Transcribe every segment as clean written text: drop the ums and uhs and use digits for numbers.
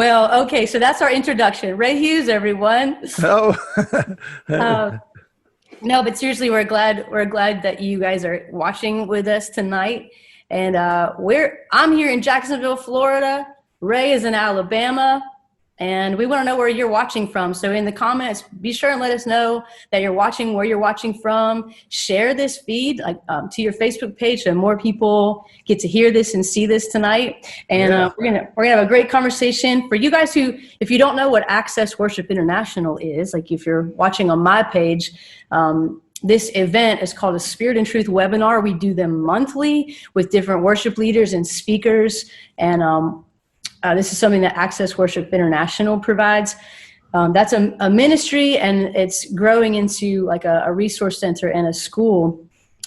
Well, okay, so that's our introduction. Ray Hughes, everyone. Oh, Uh, no, but seriously, we're glad that you guys are watching with us tonight. And I'm here in Jacksonville, Florida. Ray is in Alabama, and we want to know where you're watching from. So in the comments, be sure and let us know that you're watching, where you're watching from. Share this feed to your Facebook page so more people get to hear this and see this tonight. And yeah. we're gonna have a great conversation for you guys who, if you don't know what Access Worship International is, like if you're watching on my page, this event is called a Spirit and Truth webinar. We do them monthly with different worship leaders and speakers. And this is something that Access Worship International provides. That's a ministry, and it's growing into like a resource center and a school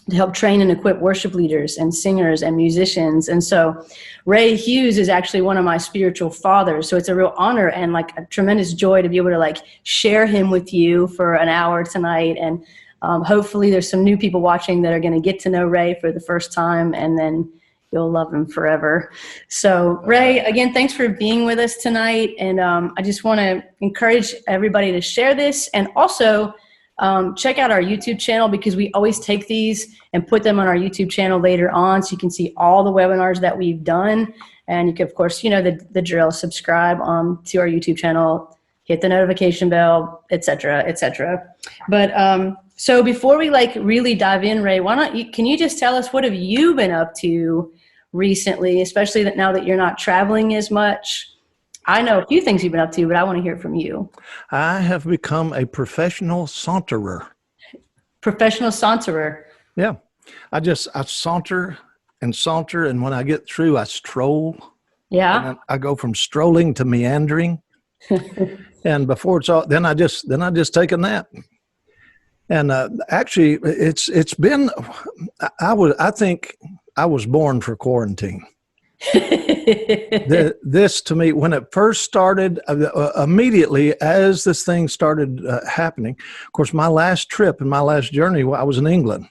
to help train and equip worship leaders and singers and musicians. And so Ray Hughes is actually one of my spiritual fathers. So it's a real honor and like a tremendous joy to be able to like share him with you for an hour tonight. And hopefully there's some new people watching that are going to get to know Ray for the first time, and then you'll love him forever. So Ray, again, thanks for being with us tonight. And I just want to encourage everybody to share this, and also check out our YouTube channel, because we always take these and put them on our YouTube channel later on, so you can see all the webinars that we've done. And you can, of course, the drill, subscribe to our YouTube channel, hit the notification bell, et cetera, et cetera. But so before we like really dive in, Ray, can you just tell us, what have you been up to recently, especially that now that you're not traveling as much? I know a few things you've been up to, but I want to hear from you. I have become a professional saunterer. Professional saunterer. Yeah. I saunter and saunter, and when I get through, I stroll. Yeah. I go from strolling to meandering. And before it's all, then I just take a nap. And actually, it's been, I think I was born for quarantine. This to me, when it first started, immediately as this thing started happening, of course, my last trip and my last journey, I was in England.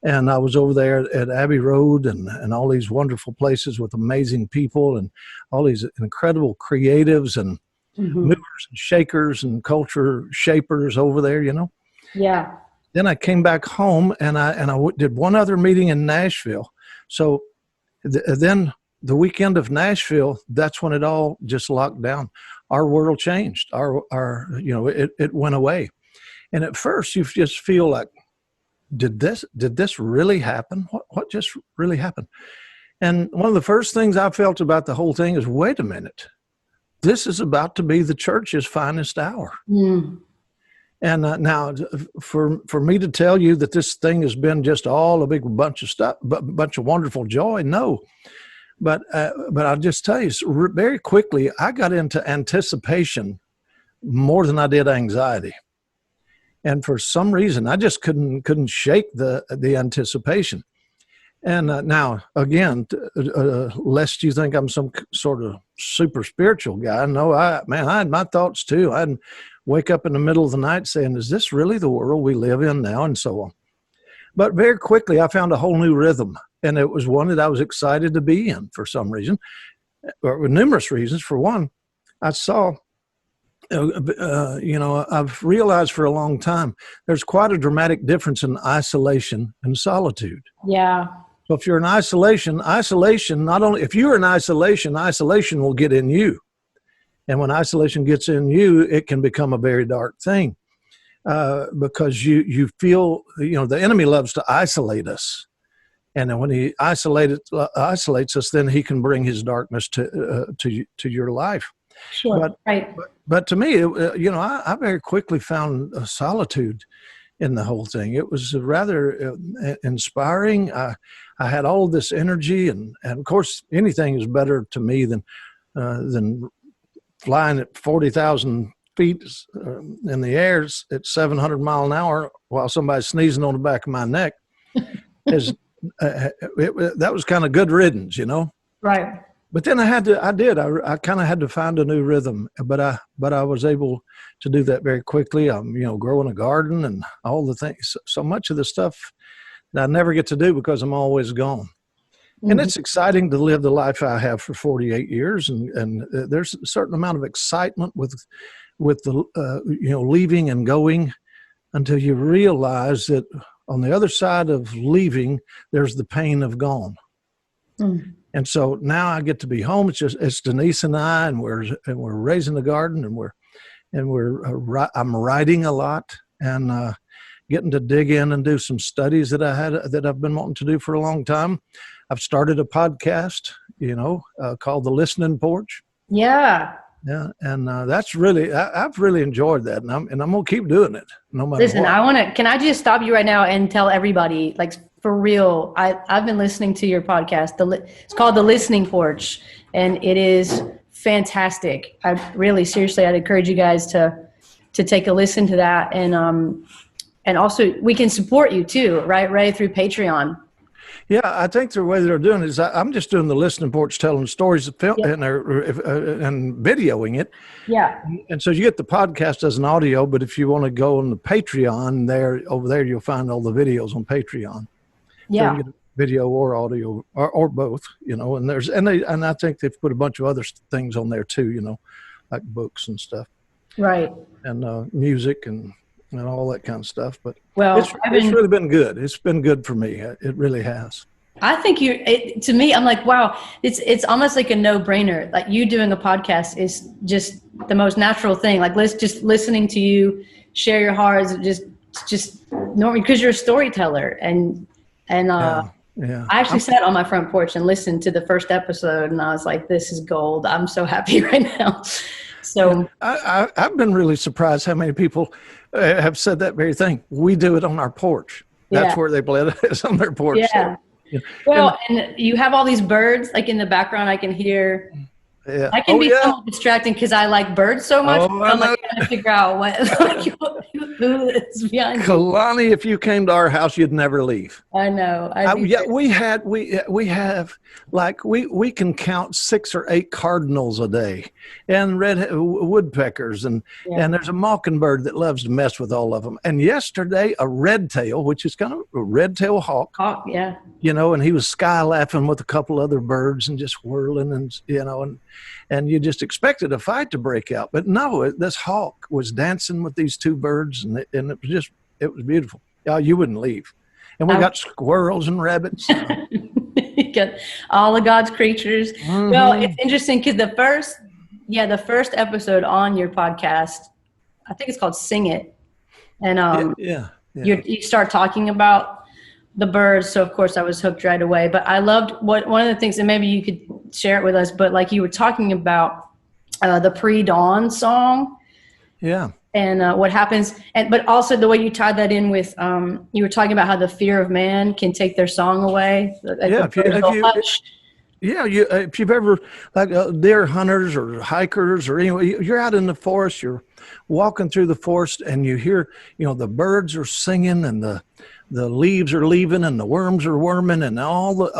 And I was over there at Abbey Road and all these wonderful places with amazing people and all these incredible creatives and movers and shakers and culture shapers over there, Yeah. Then I came back home and I did one other meeting in Nashville. So then the weekend of Nashville, that's when it all just locked down. Our world changed. It went away. And at first you just feel like, did this really happen? What just really happened? And one of the first things I felt about the whole thing is, wait a minute, this is about to be the church's finest hour. Mm. And now, for me to tell you that this thing has been just all a big bunch of stuff, bunch of wonderful joy, no. But I'll just tell you, very quickly, I got into anticipation more than I did anxiety. And for some reason, I just couldn't shake the anticipation. And now, again, lest you think I'm some sort of super spiritual guy, no, I had my thoughts too. I'd wake up in the middle of the night saying, is this really the world we live in now? And so on. But very quickly, I found a whole new rhythm. And it was one that I was excited to be in for some reason, or numerous reasons. For one, I saw, I've realized for a long time, there's quite a dramatic difference in isolation and solitude. Yeah. So if you're in isolation, not only, if you're in isolation will get in you. And when isolation gets in you, it can become a very dark thing because you feel, the enemy loves to isolate us. And then when he isolates us, then he can bring his darkness to your life. Sure. But to me, I very quickly found a solitude in the whole thing. It was rather inspiring. I had all of this energy, and of course, anything is better to me than flying at 40,000 feet in the air at 700 miles an hour while somebody's sneezing on the back of my neck. That was kind of good riddance, Right. But then I kind of had to find a new rhythm, but I was able to do that very quickly. I'm, growing a garden and all the things, so much of the stuff that I never get to do because I'm always gone. And it's exciting to live the life I have for 48 years. And there's a certain amount of excitement with the, leaving and going, until you realize that on the other side of leaving, there's the pain of gone. And so now I get to be home. It's Denise and I, and we're raising the garden, and I'm writing a lot, and getting to dig in and do some studies that I've been wanting to do for a long time. I've started a podcast, called The Listening Porch. Yeah. Yeah, and that's really, I've really enjoyed that, and I'm gonna keep doing it no matter Listen, what. can I just stop you right now and tell everybody, like, for real, I've been listening to your podcast. It's called The Listening Porch, and it is fantastic. Seriously, I'd encourage you guys to take a listen to that, and also we can support you too, right through Patreon. Yeah, I think the way they're doing it is I'm just doing the listening porch, telling stories and videoing it. Yeah. And so you get the podcast as an audio, but if you want to go on the Patreon, over there you'll find all the videos on Patreon. Yeah. So you get video or audio or both, and and I think they've put a bunch of other things on there too, like books and stuff. Right. And music and all that kind of stuff. But it's really been good. It's been good for me. It really has. I think to me, I'm like, wow, it's almost like a no-brainer. Like, you doing a podcast is just the most natural thing. Like, just listening to you share your heart is just normal, because you're a storyteller. And I actually sat on my front porch and listened to the first episode, and I was like, this is gold. I'm so happy right now. So I've been really surprised how many people have said that very thing. We do it on our porch. That's where they bled it, on their porch. Yeah. So, well, and you have all these birds, like, in the background. I can hear. Yeah. I can be somewhat distracting because I like birds so much. I'm like trying to figure out who is behind. Kalani, if you came to our house, you'd never leave. I know. We have like we can count 6 or 8 cardinals a day, and red woodpeckers, and there's a mockingbird that loves to mess with all of them. And yesterday, a red-tail, which is kind of a red-tailed hawk. Hawk, yeah. And he was sky laughing with a couple other birds and just whirling, and you just expected a fight to break out. But no, this hawk was dancing with these 2 birds, and it was beautiful. You wouldn't leave. And we got squirrels and rabbits. You got all of God's creatures. Mm-hmm. Well, it's interesting because the first episode on your podcast, I think it's called Sing It. And you start talking about the birds, so of course I was hooked right away. But I loved one of the things, and maybe you could share it with us, but like you were talking about the pre-dawn song. Yeah. And what happens, but also the way you tied that in with, you were talking about how the fear of man can take their song away. If you've ever, like, deer hunters or hikers or anyway, you're out in the forest, you're walking through the forest, and you hear, the birds are singing, and the leaves are leaving, and the worms are worming, and all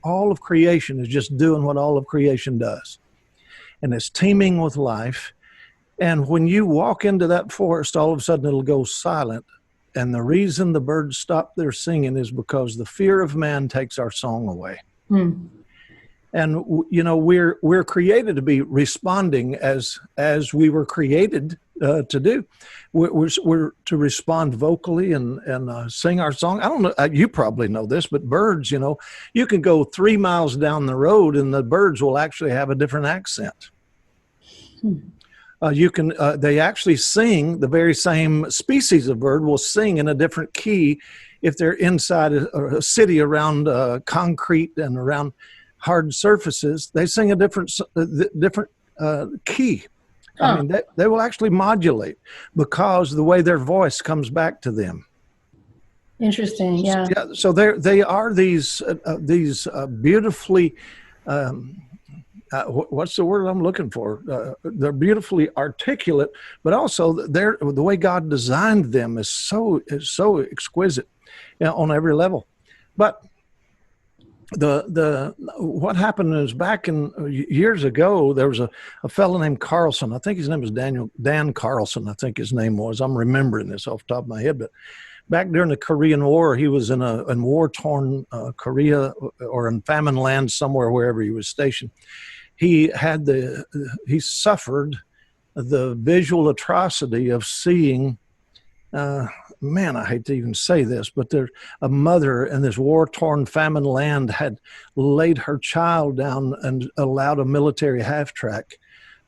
all of creation is just doing what all of creation does, and it's teeming with life. And when you walk into that forest, all of a sudden it'll go silent. And the reason the birds stop their singing is because the fear of man takes our song away. Mm. And, we're created to be responding as we were created to do. We're to respond vocally and sing our song. I don't know, you probably know this, but birds, you can go 3 miles down the road and the birds will actually have a different accent. Hmm. They actually sing, the very same species of bird will sing in a different key if they're inside a city around concrete and around hard surfaces. They sing a different key. Huh. I mean, they will actually modulate because the way their voice comes back to them. Interesting, yeah. So they are these beautifully. What's the word I'm looking for? They're beautifully articulate, but also the way God designed them is so exquisite, on every level. But what happened is back in years ago, there was a fellow named Carlson. I think his name was Dan Carlson. I think his name was. I'm remembering this off the top of my head, but back during the Korean War, he was in war-torn Korea or in famine land somewhere, wherever he was stationed. He suffered the visual atrocity of seeing, man, I hate to even say this, but there, a mother in this war-torn famine land had laid her child down and allowed a military half-track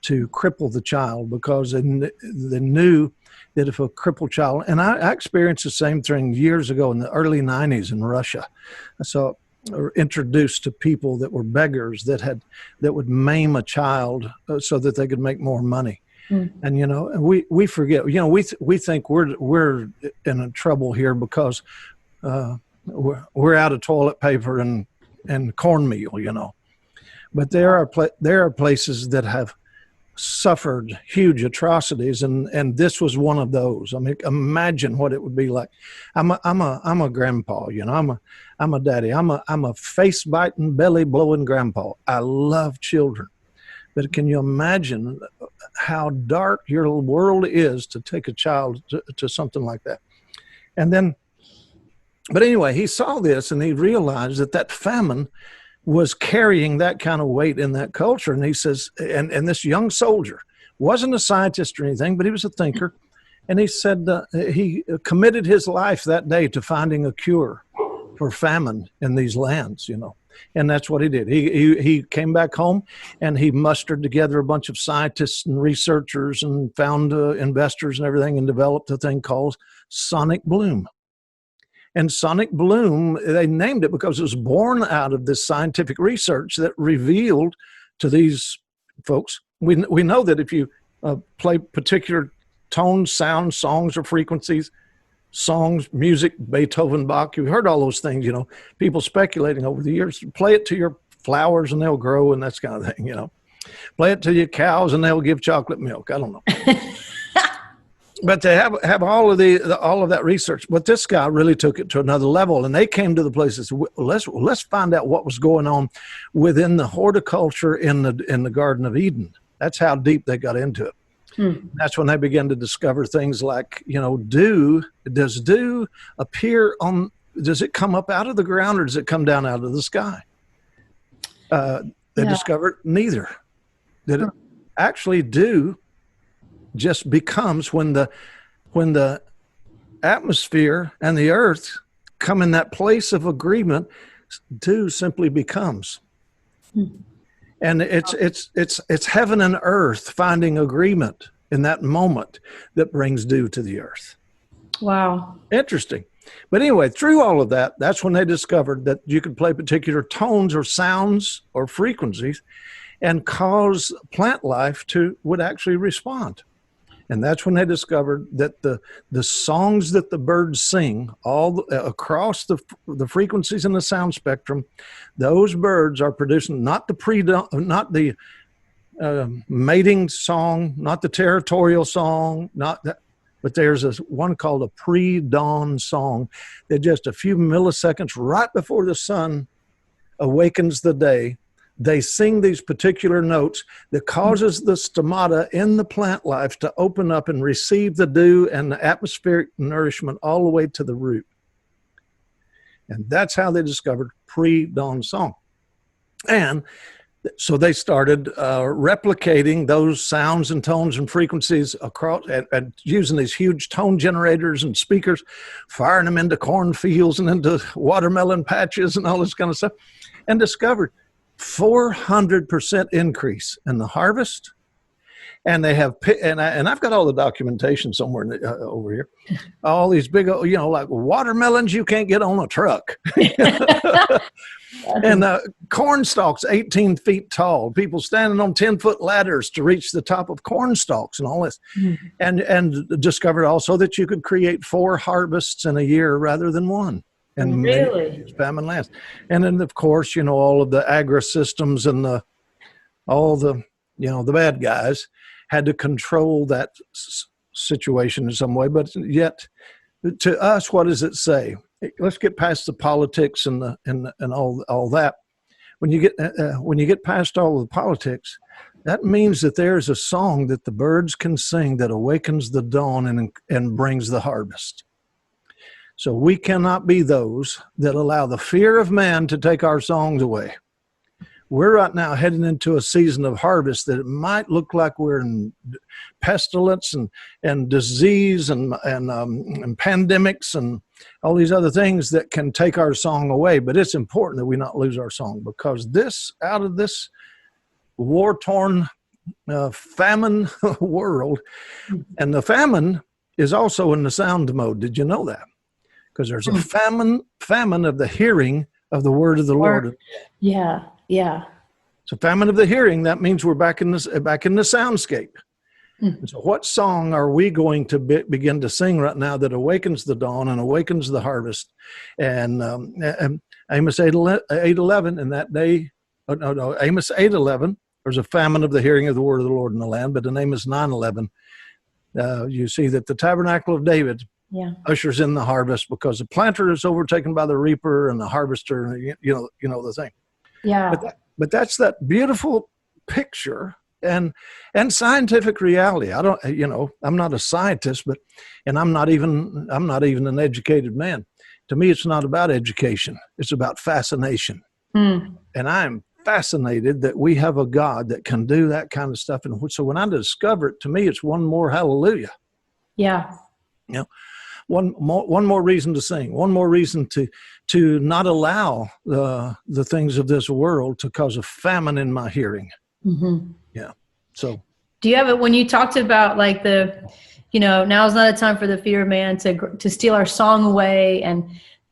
to cripple the child because they knew that if a crippled child, and I experienced the same thing years ago in the early 90s in Russia. So introduced to people that were beggars that would maim a child so that they could make more money. And, you know, we forget, you know, we think we're in trouble here because we're out of toilet paper and cornmeal, you know. But there are places that have suffered huge atrocities, and this was one of those. I mean, imagine what it would be like. I'm a grandpa, you know. I'm a daddy. I'm a face biting, belly blowing grandpa. I love children, but can you imagine how dark your world is to take a child to something like that? And then, but anyway, he saw this and he realized that famine was carrying that kind of weight in that culture. And he says, and this young soldier wasn't a scientist or anything, but he was a thinker. And he said he committed his life that day to finding a cure for famine in these lands, you know. And that's what he did. He came back home and he mustered together a bunch of scientists and researchers and found investors and everything and developed a thing called sonic bloom. And sonic bloom, they named it because it was born out of this scientific research that revealed to these folks, we know that if you play particular tones, sounds, songs, or frequencies, songs, music, Beethoven, Bach, you've heard all those things, you know, people speculating over the years, play it to your flowers and they'll grow and that kind of thing, you know. Play it to your cows and they'll give chocolate milk. I don't know. But they have all of that research. But this guy really took it to another level, and they came to the places. Let's find out what was going on within the horticulture in the Garden of Eden. That's how deep they got into it. That's when they began to discover things like, you know, dew. Does dew appear on? Does it come up out of the ground or does it come down out of the sky? They discovered neither. That it actually dew just becomes when the atmosphere and the earth come in that place of agreement, dew simply becomes. And it's heaven and earth finding agreement in that moment that brings dew to the earth. Wow. Interesting. But anyway, through all of that, that's when they discovered that you could play particular tones or sounds or frequencies and cause plant life would actually respond. And that's when they discovered that the songs that the birds sing across the frequencies in the sound spectrum, those birds are producing not the mating song, not the territorial song, but there's one called a pre-dawn song that just a few milliseconds right before the sun awakens the day, they sing these particular notes that causes the stomata in the plant life to open up and receive the dew and the atmospheric nourishment all the way to the root. And that's how they discovered pre-dawn song. And so they started replicating those sounds and tones and frequencies across and using these huge tone generators and speakers, firing them into cornfields and into watermelon patches and all this kind of stuff, and discovered 400% increase in the harvest. And they have, and I've got all the documentation somewhere over here. All these big, you know, like watermelons you can't get on a truck. And corn stalks 18 feet tall. People standing on 10-foot ladders to reach the top of corn stalks and all this. And discovered also that you could create 4 harvests in a year rather than one. And really? Famine lands. And then, of course, you know, all of the agri-systems and all the, you know, the bad guys had to control that situation in some way. But yet, to us, what does it say? let's get past the politics and all that. When you get past all of the politics, that means that there's a song that the birds can sing that awakens the dawn and brings the harvest. So we cannot be those that allow the fear of man to take our songs away. We're right now heading into a season of harvest that it might look like we're in pestilence and disease and pandemics and all these other things that can take our song away. But it's important that we not lose our song, because out of this war-torn, famine world, and the famine is also in the sound mode. Did you know that? Because there's a famine of the hearing of the word of the Lord. Yeah. So famine of the hearing, that means we're back in the soundscape. So what song are we going to begin to sing right now that awakens the dawn and awakens the harvest? And Amos 8:11, in that day, Amos 8:11, there's a famine of the hearing of the word of the Lord in the land. But in Amos 9:11, you see that the tabernacle of David ushers in the harvest, because the planter is overtaken by the reaper and the harvester, you know the thing. Yeah. But that's that beautiful picture and scientific reality. I'm not a scientist, and I'm not even an educated man. To me, it's not about education. It's about fascination. And I'm fascinated that we have a God that can do that kind of stuff. And so when I discover it, to me, it's one more hallelujah. Yeah. One more reason to sing, one more reason to not allow the things of this world to cause a famine in my hearing. Yeah. So do you have it when you talked about like now is not a time for the fear of man to steal our song away, and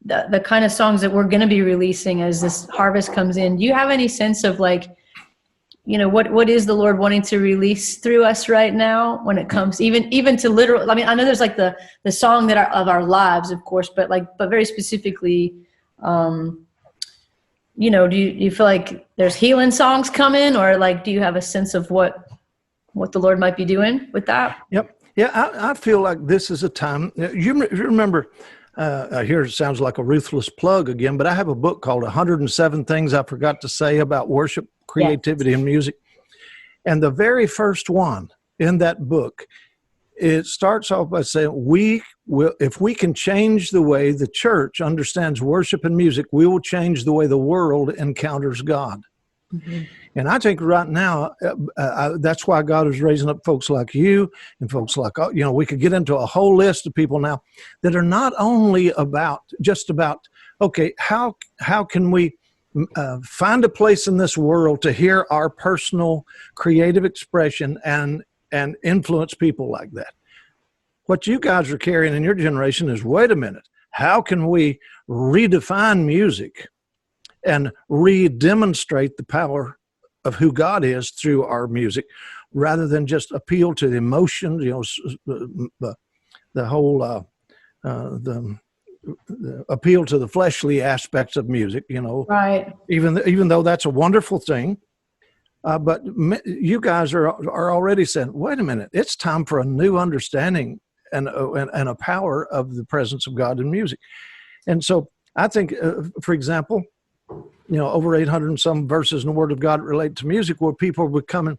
the kind of songs that we're going to be releasing as this harvest comes in? Do you have any sense of like, what is the Lord wanting to release through us right now when it comes even to literal? I mean, I know there's like the song that of our lives, of course, but very specifically, do you feel like there's healing songs coming, or like, do you have a sense of what the Lord might be doing with that? Yep. Yeah. I feel like this is a time. You remember, here it sounds like a ruthless plug again, but I have a book called 107 Things I Forgot to Say About Worship, Creativity, and Music. And the very first one in that book, it starts off by saying, if we can change the way the church understands worship and music, we will change the way the world encounters God. And I think right now, that's why God is raising up folks like you and folks like, we could get into a whole list of people now that are not only just about, okay, how can we find a place in this world to hear our personal creative expression and influence people like that. What you guys are carrying in your generation is, wait a minute, how can we redefine music and re-demonstrate the power of who God is through our music, rather than just appeal to the emotions, the whole the appeal to the fleshly aspects of music, Right. Even though that's a wonderful thing. But you guys are already saying, wait a minute, it's time for a new understanding and a power of the presence of God in music. And so I think, for example, over 800 and some verses in the Word of God relate to music, where people are becoming.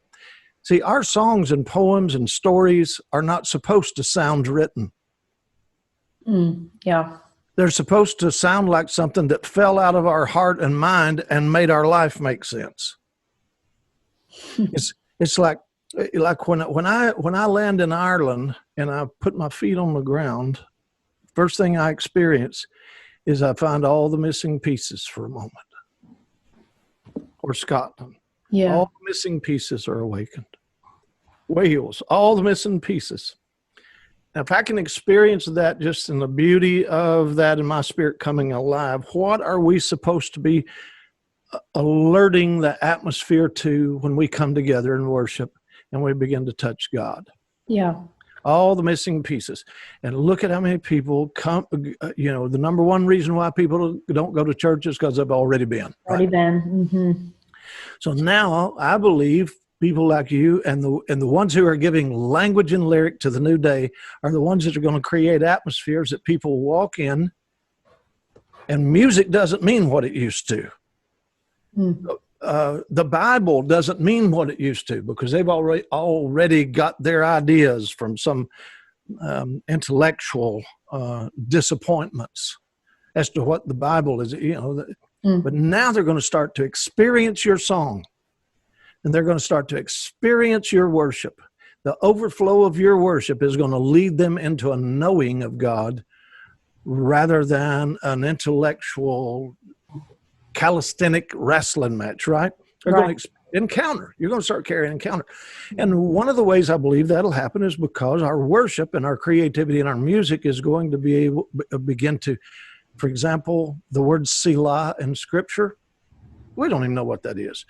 See, our songs and poems and stories are not supposed to sound written. Yeah. They're supposed to sound like something that fell out of our heart and mind and made our life make sense. It's like when I land in Ireland and I put my feet on the ground, first thing I experience is I find all the missing pieces for a moment. Or Scotland. Yeah. All the missing pieces are awakened. Wales, all the missing pieces. Now, if I can experience that just in the beauty of that in my spirit coming alive, what are we supposed to be alerting the atmosphere to when we come together in worship and we begin to touch God? Yeah. All the missing pieces. And look at how many people come, the number one reason why people don't go to church is because they've already been. So now I believe people like you and the ones who are giving language and lyric to the new day are the ones that are going to create atmospheres that people walk in And music doesn't mean what it used to. The Bible doesn't mean what it used to, because they've already got their ideas from some intellectual disappointments as to what the Bible is, But now they're going to start to experience your song, and they're going to start to experience your worship. The overflow of your worship is going to lead them into a knowing of God rather than an intellectual calisthenic wrestling match, right? They're going to encounter. You're going to start carrying encounter. And one of the ways I believe that'll happen is because our worship and our creativity and our music is going to be able begin to, for example, the word Selah in Scripture, we don't even know what that is.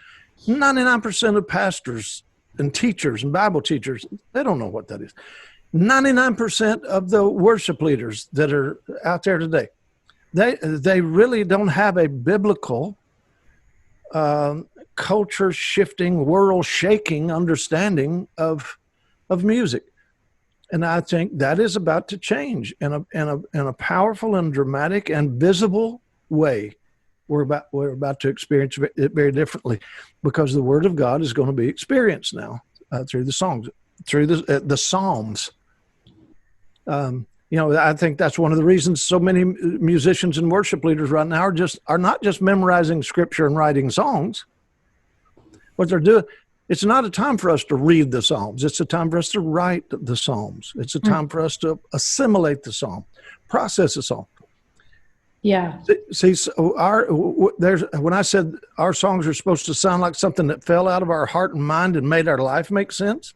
99% of pastors and teachers and Bible teachers, they don't know what that is. 99% of the worship leaders that are out there today, they really don't have a biblical, culture-shifting, world-shaking understanding of music. And I think that is about to change in a powerful and dramatic and visible way. We're about to experience it very differently, because the Word of God is going to be experienced now through the songs, through the Psalms. I think that's one of the reasons so many musicians and worship leaders right now are not just memorizing Scripture and writing songs. What they're doing, it's not a time for us to read the Psalms. It's a time for us to write the Psalms. It's a time for us to assimilate the Psalm, process the Psalm. Yeah. See, when I said our songs are supposed to sound like something that fell out of our heart and mind and made our life make sense,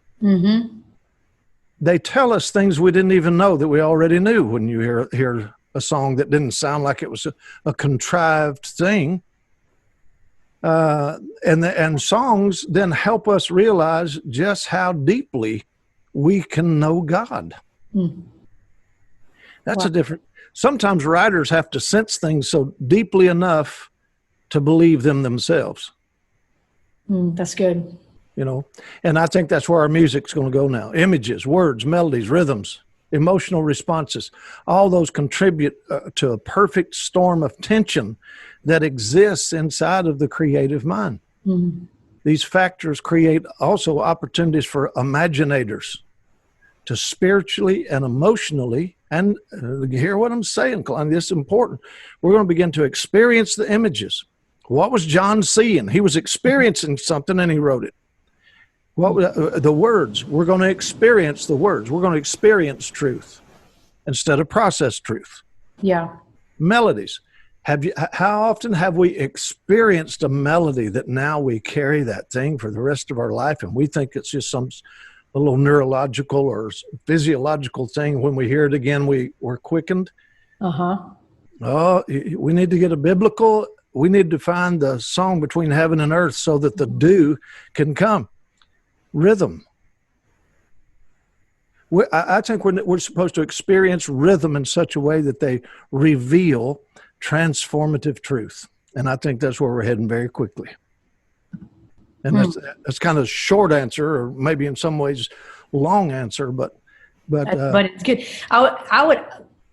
they tell us things we didn't even know that we already knew. When you hear a song that didn't sound like it was a contrived thing, and songs then help us realize just how deeply we can know God. That's a different. Sometimes writers have to sense things so deeply enough to believe them themselves. That's good. And I think that's where our music's going to go now. Images, words, melodies, rhythms, emotional responses, all those contribute to a perfect storm of tension that exists inside of the creative mind. These factors create also opportunities for imaginators to spiritually and emotionally, and hear what I'm saying, Kalani, this is important. We're going to begin to experience the images. What was John seeing? He was experiencing something and he wrote it. The words, we're going to experience the words. We're going to experience truth instead of process truth. Yeah. Melodies. How often have we experienced a melody that now we carry that thing for the rest of our life, and we think it's just some little neurological or physiological thing? When we hear it again, we're quickened. Oh, we need to get we need to find the song between heaven and earth so that the dew can come. Rhythm. I think we're supposed to experience rhythm in such a way that they reveal transformative truth. And I think that's where we're heading very quickly. And that's kind of a short answer, or maybe in some ways long answer, but it's good. I would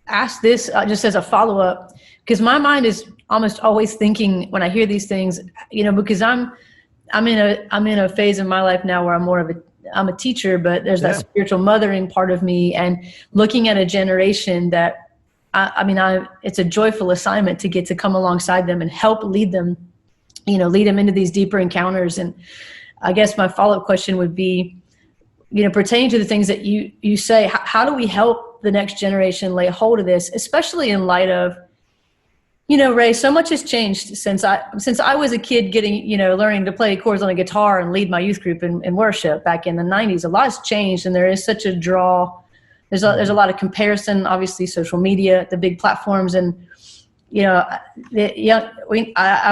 ask this just as a follow-up, because my mind is almost always thinking when I hear these things, because I'm in a phase in my life now where I'm a teacher, but there's that spiritual mothering part of me, and looking at a generation that it's a joyful assignment to get to come alongside them and help lead them into these deeper encounters. And I guess my follow-up question would be, pertaining to the things that you say, how do we help the next generation lay hold of this, especially in light of, Ray, so much has changed since I was a kid getting, learning to play chords on a guitar and lead my youth group in worship back in the 90s. A lot has changed, and there is such a draw. There's a lot of comparison, obviously, social media, the big platforms, and I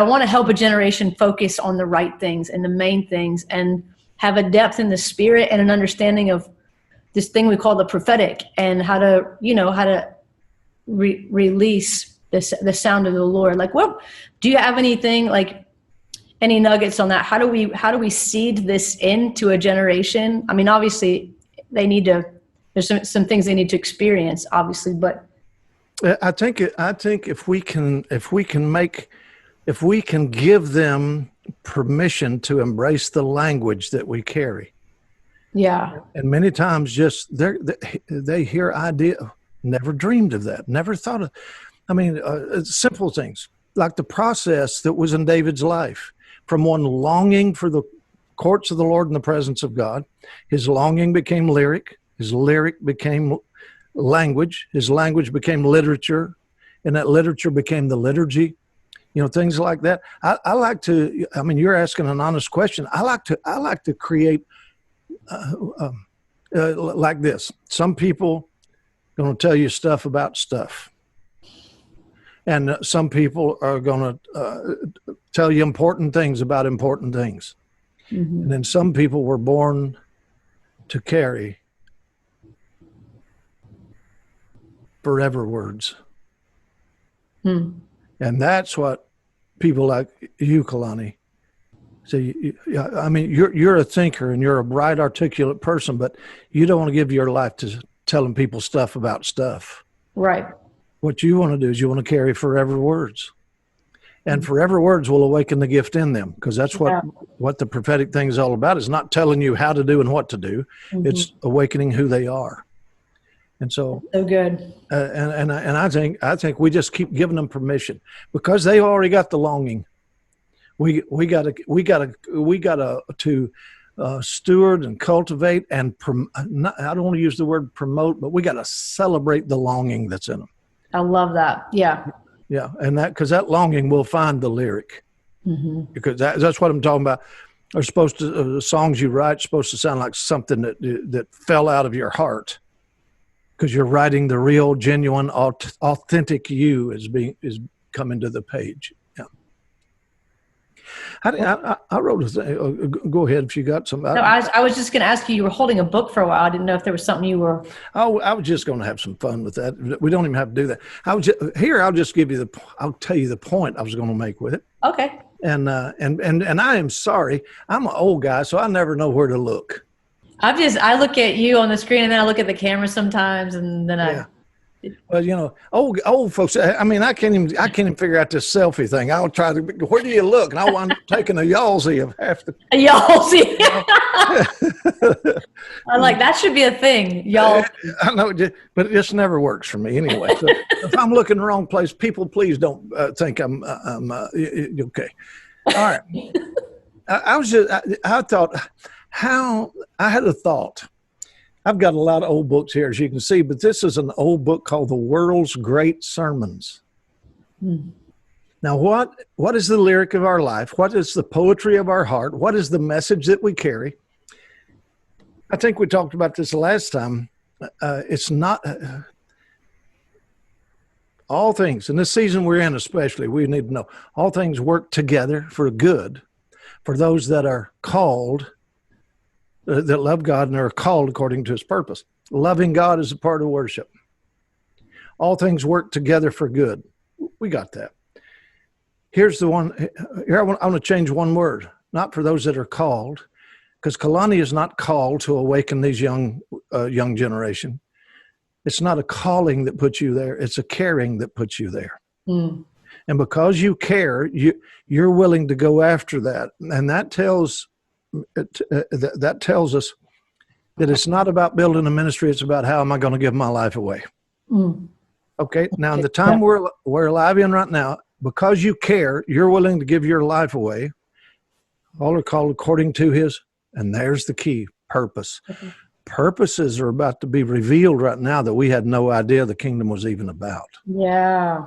want to help a generation focus on the right things and the main things, and have a depth in the spirit and an understanding of this thing we call the prophetic, and how to release the sound of the Lord. Like, do you have anything, like any nuggets on that? How do we seed this into a generation? I mean, obviously there's some things they need to experience, obviously, but I think if we can give them permission to embrace the language that we carry, Yeah. and many times just they hear idea, never dreamed of that, never thought of. I mean, simple things like the process that was in David's life, from one longing for the courts of the Lord and the presence of God, his longing became lyric, his lyric became language, his language became literature, and that literature became the liturgy. You know, things like that. I like to. I mean, you're asking an honest question. I like to create like this. Some people going to tell you stuff about stuff, and some people are going to tell you important things about important things. Mm-hmm. And then some people were born to carry forever words. Hmm. And that's what people like you, Kalani, say. I mean, you're a thinker and you're a bright, articulate person, but you don't want to give your life to telling people stuff about stuff. Right. What you want to do is you want to carry forever words. And forever words will awaken the gift in them, because that's what the prophetic thing is all about. Is not telling you how to do and what to do. Mm-hmm. It's awakening who they are. And so good. And I think we just keep giving them permission, because they already got the longing. We got to steward and cultivate and I don't want to use the word promote, but we got to celebrate the longing that's in them. I love that. Yeah. Yeah, and because that longing will find the lyric, mm-hmm. because that's what I'm talking about. Are supposed to songs you write supposed to sound like something that fell out of your heart, because you're writing the real, genuine, authentic you is coming to the page. Yeah. I wrote a thing. Go ahead if you got some. No, I was just going to ask you. You were holding a book for a while. I didn't know if there was something you were. Oh, I was just going to have some fun with that. We don't even have to do that. I'll just give you I'll tell you the point I was going to make with it. Okay. And I am sorry. I'm an old guy, so I never know where to look. I look at you on the screen, and then I look at the camera sometimes, and then yeah. Well, you know, old folks. I mean, I can't even figure out this selfie thing. I'll try to. Where do you look? And I'll wind up taking a yawsy of half the. A yawsy. I'm like, that should be a thing, y'all. I know, but it just never works for me anyway. So if I'm looking in the wrong place, people please don't think I'm okay. All right. I thought I had a thought. I've got a lot of old books here, as you can see, but this is an old book called The World's Great Sermons. Hmm. Now, what is the lyric of our life? What is the poetry of our heart? What is the message that we carry? I think we talked about this last time. It's not all things, in this season we're in especially, we need to know all things work together for good for those that are called, that love God and are called according to his purpose. Loving God is a part of worship. All things work together for good. We got that. Here's the one. Here I want to change one word. Not for those that are called, because Kalani is not called to awaken these young generation. It's not a calling that puts you there. It's a caring that puts you there. Mm. And because you care, you're willing to go after that. And that tells us that it's not about building a ministry. It's about how am I going to give my life away? Mm. Okay. Now, in the time we're alive in right now, because you care, you're willing to give your life away. All are called according to his, and there's the key, purpose. Okay. Purposes are about to be revealed right now that we had no idea the kingdom was even about. Yeah.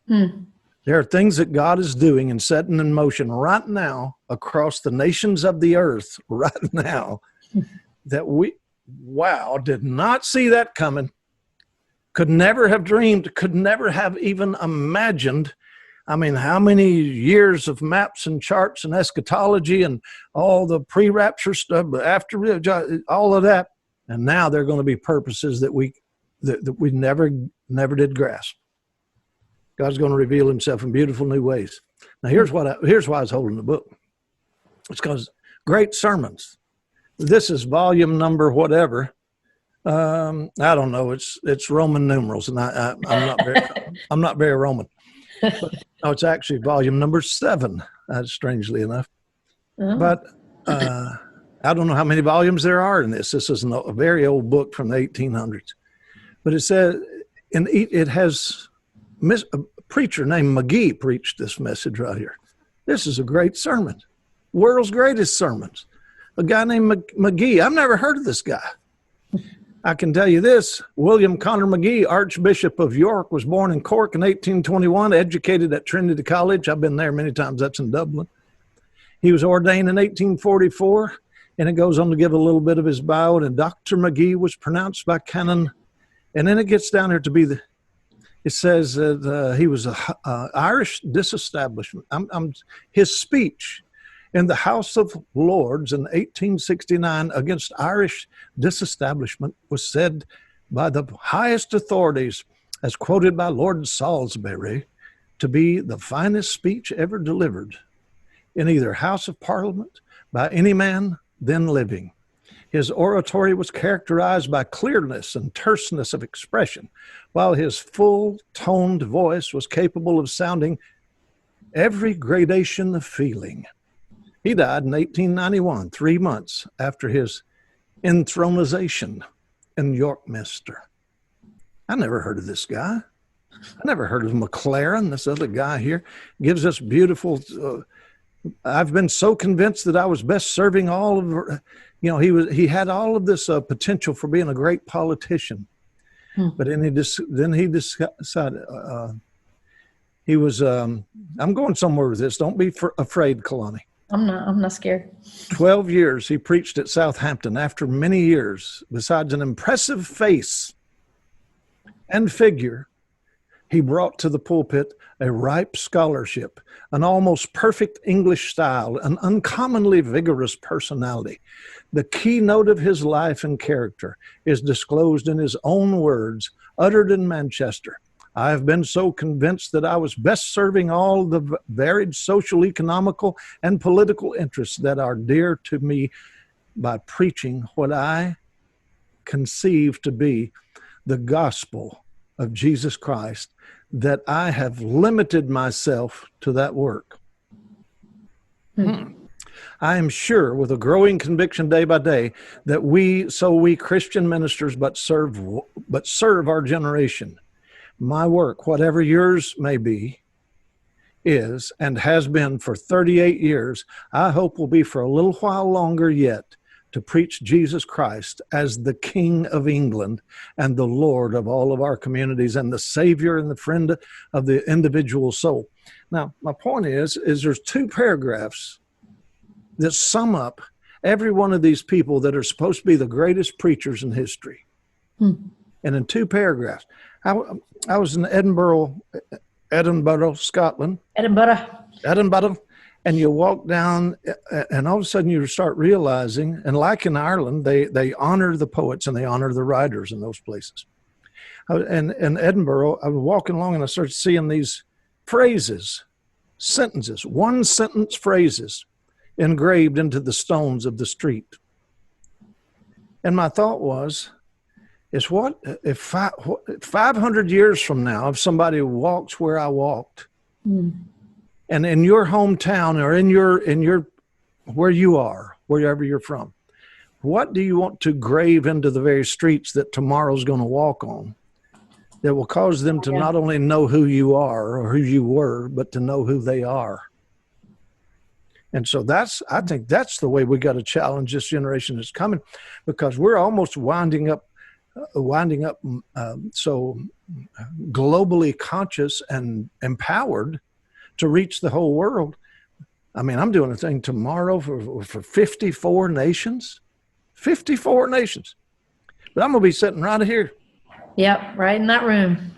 Hmm. There are things that God is doing and setting in motion right now across the nations of the earth right now that did not see that coming, could never have dreamed, could never have even imagined. I mean, how many years of maps and charts and eschatology and all the pre-rapture stuff, after all of that, and now there are going to be purposes that we never did grasp. God's going to reveal himself in beautiful new ways. Now, here's why I was holding the book. It's because great sermons. This is volume number whatever I don't know. It's Roman numerals, and I'm not very Roman. But, no, it's actually volume number 7. Strangely enough, but I don't know how many volumes there are in this. This is a very old book from the 1800s, but it says, and it has a preacher named McGee preached this message right here. This is a great sermon, world's greatest sermons. A guy named McGee. I've never heard of this guy. I can tell you this, William Connor McGee, Archbishop of York, was born in Cork in 1821, educated at Trinity College. I've been there many times. That's in Dublin. He was ordained in 1844, and it goes on to give a little bit of his bio. And Dr. McGee was pronounced by canon. And then it gets down here to be it says that he was a Irish disestablishment. His speech in the House of Lords in 1869 against Irish disestablishment was said by the highest authorities, as quoted by Lord Salisbury, to be the finest speech ever delivered in either House of Parliament by any man then living. His oratory was characterized by clearness and terseness of expression, while his full-toned voice was capable of sounding every gradation of feeling. He died in 1891, 3 months after his enthronization in Yorkminster. I never heard of this guy. I never heard of McLaren, this other guy here. Gives us beautiful... I've been so convinced that I was best serving all of... he had all of this potential for being a great politician. But then he decided... he was... I'm going somewhere with this. Don't be afraid, Kalani. I'm not scared. 12 years he preached at Southampton. After many years, besides an impressive face and figure, he brought to the pulpit a ripe scholarship, an almost perfect English style, an uncommonly vigorous personality. The keynote of his life and character is disclosed in his own words, uttered in Manchester. I have been so convinced that I was best serving all the varied social, economical, and political interests that are dear to me by preaching what I conceive to be the gospel of Jesus Christ, that I have limited myself to that work. I am sure, with a growing conviction day by day, that we Christian ministers but serve our generation. My work, whatever yours may be, is and has been for 38 years, I hope will be for a little while longer yet, to preach Jesus Christ as the King of England and the Lord of all of our communities and the Savior and the friend of the individual soul. Now, my point is there's 2 paragraphs that sum up every one of these people that are supposed to be the greatest preachers in history. And in 2 paragraphs, I was in Edinburgh, Scotland. Edinburgh. And you walk down, and all of a sudden you start realizing, and like in Ireland, they honor the poets and they honor the writers in those places. And in Edinburgh, I was walking along and I started seeing these phrases, sentences, 1-sentence phrases engraved into the stones of the street. And my thought was, what if 500 years from now, if somebody walks where I walked, and in your hometown or in your where you are, wherever you're from, what do you want to grave into the very streets that tomorrow's going to walk on that will cause them to not only know who you are or who you were, but to know who they are? And so I think that's the way we got to challenge this generation that's coming, because we're almost winding up so globally conscious and empowered to reach the whole world. I mean, I'm doing a thing tomorrow for 54 nations, 54 nations, but I'm going to be sitting right here. Yep. Right in that room.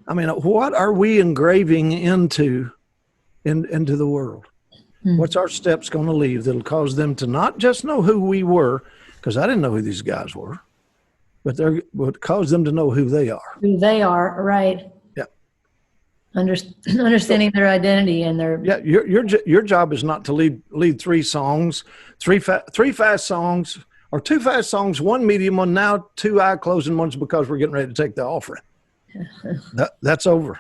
I mean, what are we engraving into the world? What's our steps going to leave that'll cause them to not just know who we were, because I didn't know who these guys were, but they're would cause them to know who they are. Who they are, right? Yeah. Understanding their identity and their. Yeah, your job is not to lead 3 songs, three fast songs or 2 fast songs, 1 medium one, now 2 eye-closing ones because we're getting ready to take the offering. That's over.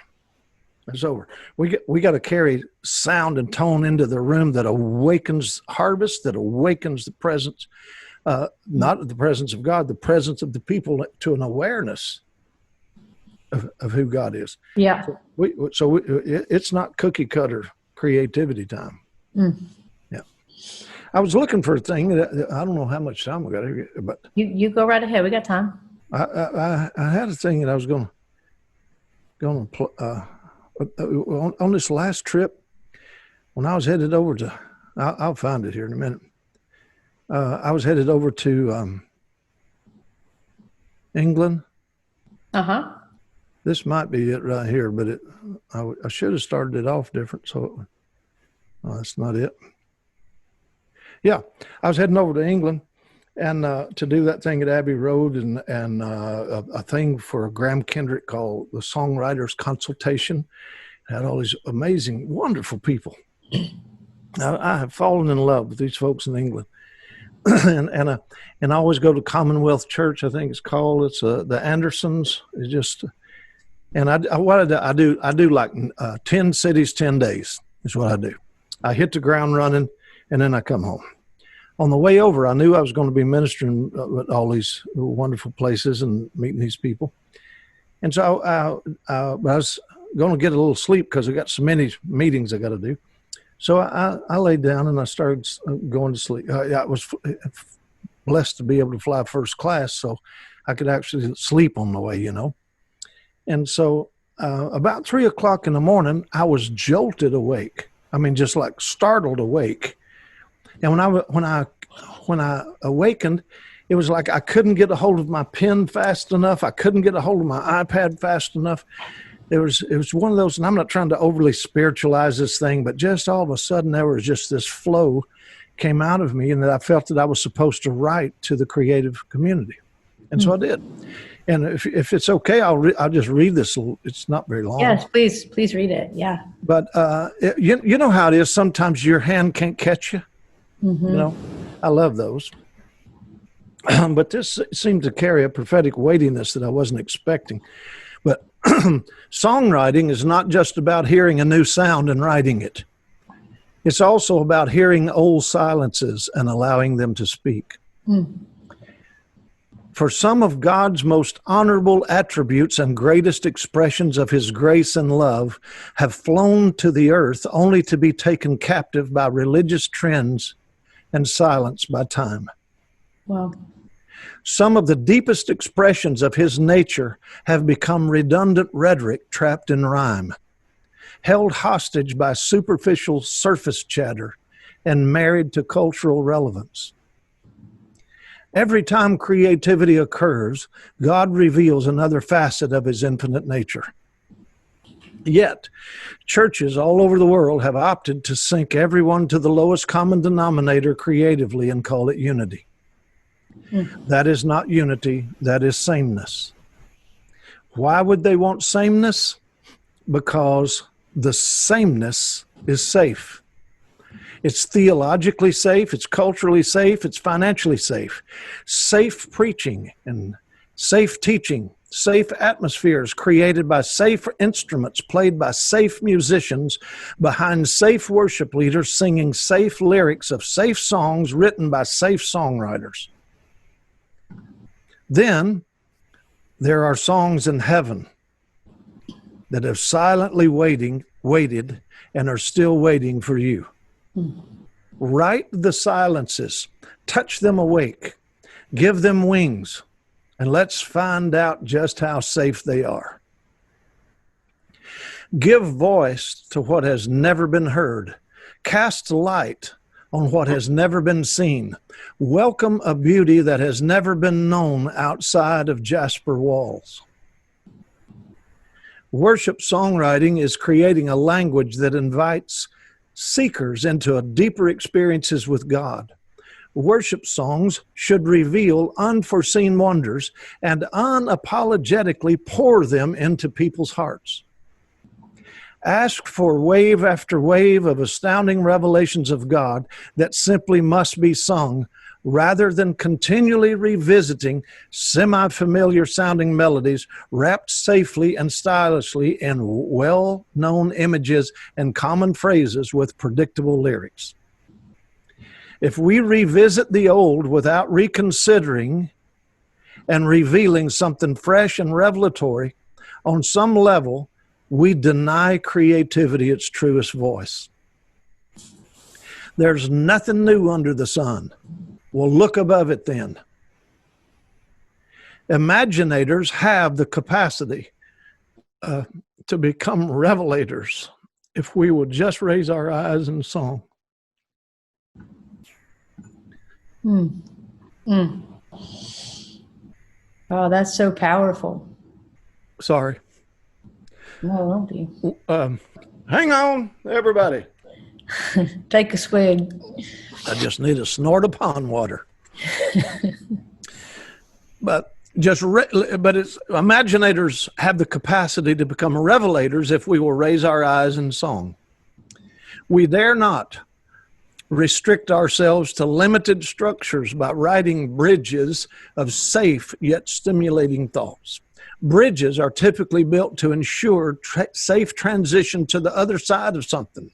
That's over. We got to carry sound and tone into the room that awakens harvest, that awakens the presence, not the presence of God, the presence of the people to an awareness of who God is. Yeah. So it's not cookie cutter creativity time. Yeah. I was looking for a thing that I don't know how much time we got here, but You go right ahead. We got time. I had a thing that I was going to on this last trip when I was headed over to. I'll find it here in a minute. I was headed over to England. This might be it right here, but I should have started it off different. So that's not it. Yeah, I was heading over to England and to do that thing at Abbey Road and a thing for Graham Kendrick called the Songwriters Consultation. It had all these amazing, wonderful people. I have fallen in love with these folks in England. and I always go to Commonwealth Church, I think it's called. It's the Andersons. It's just, and I do like 10 cities, 10 days is what I do. I hit the ground running, and then I come home. On the way over, I knew I was going to be ministering at all these wonderful places and meeting these people. And so I was going to get a little sleep because I got so many meetings I got to do. So I laid down and I started going to sleep. I was blessed to be able to fly first class, so I could actually sleep on the way, you know. And so about 3 o'clock in the morning, I was jolted awake. I mean, just like startled awake. And when I awakened, it was like I couldn't get a hold of my pen fast enough. I couldn't get a hold of my iPad fast enough. It was one of those, and I'm not trying to overly spiritualize this thing, but just all of a sudden there was just this flow came out of me, and that I felt that I was supposed to write to the creative community. And so I did. And if it's okay, I'll just read this. It's not very long. Yes, please read it. Yeah. But you know how it is. Sometimes your hand can't catch you. You know, I love those. But this seemed to carry a prophetic weightiness that I wasn't expecting. But songwriting is not just about hearing a new sound and writing it. It's also about hearing old silences and allowing them to speak. For some of God's most honorable attributes and greatest expressions of his grace and love have flown to the earth only to be taken captive by religious trends and silenced by time. Wow. Some of the deepest expressions of his nature have become redundant rhetoric trapped in rhyme, held hostage by superficial surface chatter and married to cultural relevance. Every time creativity occurs, God reveals another facet of his infinite nature. Yet, churches all over the world have opted to sink everyone to the lowest common denominator creatively and call it unity. That is not unity, that is sameness. Why would they want sameness? Because the sameness is safe. It's theologically safe, it's culturally safe, it's financially safe. Safe preaching and safe teaching, safe atmospheres created by safe instruments played by safe musicians behind safe worship leaders singing safe lyrics of safe songs written by safe songwriters. Then there are songs in heaven that have silently waited and are still waiting for you. Write the silences, touch them awake, give them wings, and let's find out just how safe they are. Give voice to what has never been heard. Cast light on what has never been seen. Welcome a beauty that has never been known outside of Jasper walls. Worship songwriting is creating a language that invites seekers into a deeper experiences with God. Worship songs should reveal unforeseen wonders and unapologetically pour them into people's hearts. Ask for wave after wave of astounding revelations of God that simply must be sung rather than continually revisiting semi-familiar sounding melodies wrapped safely and stylishly in well-known images and common phrases with predictable lyrics. If we revisit the old without reconsidering and revealing something fresh and revelatory, on some level, we deny creativity its truest voice. There's nothing new under the sun. Well, look above it then. Imaginators have the capacity to become revelators if we would just raise our eyes in song. Oh, that's so powerful. Sorry. No, won't be. Hang on, everybody. Take a swig. I just need a snort of pond water. But it's imaginators have the capacity to become revelators if we will raise our eyes in song. We dare not restrict ourselves to limited structures by writing bridges of safe yet stimulating thoughts. Bridges are typically built to ensure safe transition to the other side of something.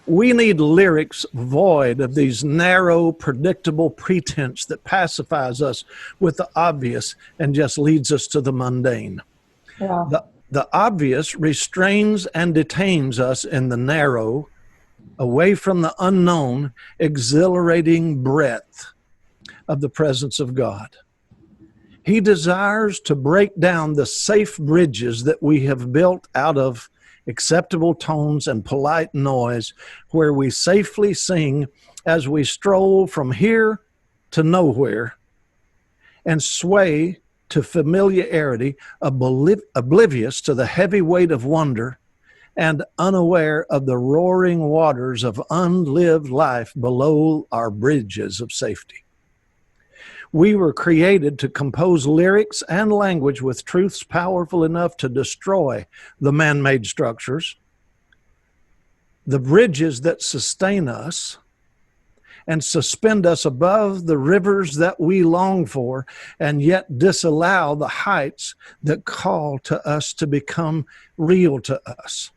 We need lyrics void of these narrow, predictable pretense that pacifies us with the obvious and just leads us to the mundane. Wow. The obvious restrains and detains us in the narrow, away from the unknown, exhilarating breadth of the presence of God. He desires to break down the safe bridges that we have built out of acceptable tones and polite noise, where we safely sing as we stroll from here to nowhere and sway to familiarity, oblivious to the heavy weight of wonder and unaware of the roaring waters of unlived life below our bridges of safety. We were created to compose lyrics and language with truths powerful enough to destroy the man-made structures, the bridges that sustain us, and suspend us above the rivers that we long for, and yet disallow the heights that call to us to become real to us.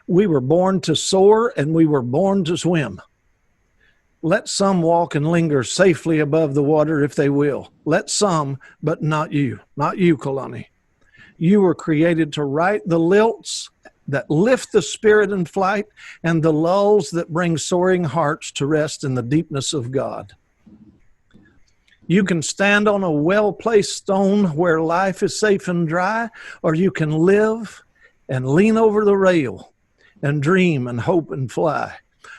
We were born to soar, and we were born to swim. Let some walk and linger safely above the water if they will. Let some, but not you. Not you, Kalani. You were created to write the lilts that lift the spirit in flight and the lulls that bring soaring hearts to rest in the deepness of God. You can stand on a well-placed stone where life is safe and dry, or you can live and lean over the rail and dream and hope and fly.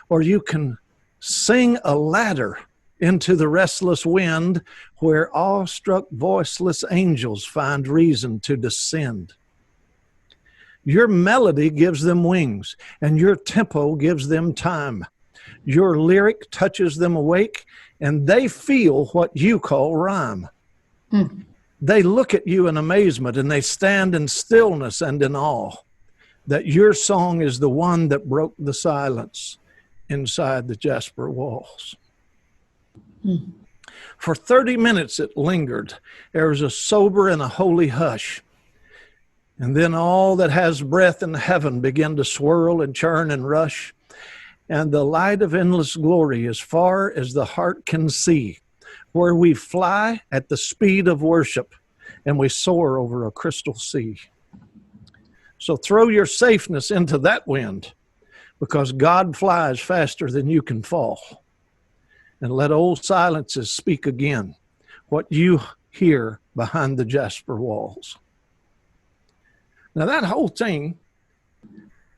Or you can sing a ladder into the restless wind where awestruck voiceless angels find reason to descend. Your melody gives them wings, and your tempo gives them time. Your lyric touches them awake, and they feel what you call rhyme. They look at you in amazement, and they stand in stillness and in awe that your song is the one that broke the silence inside the jasper walls. For 30 minutes it lingered. There was a sober and a holy hush. And then all that has breath in heaven began to swirl and churn and rush. And the light of endless glory as far as the heart can see, where we fly at the speed of worship and we soar over a crystal sea. So throw your safeness into that wind, because God flies faster than you can fall. And let old silences speak again what you hear behind the jasper walls. Now that whole thing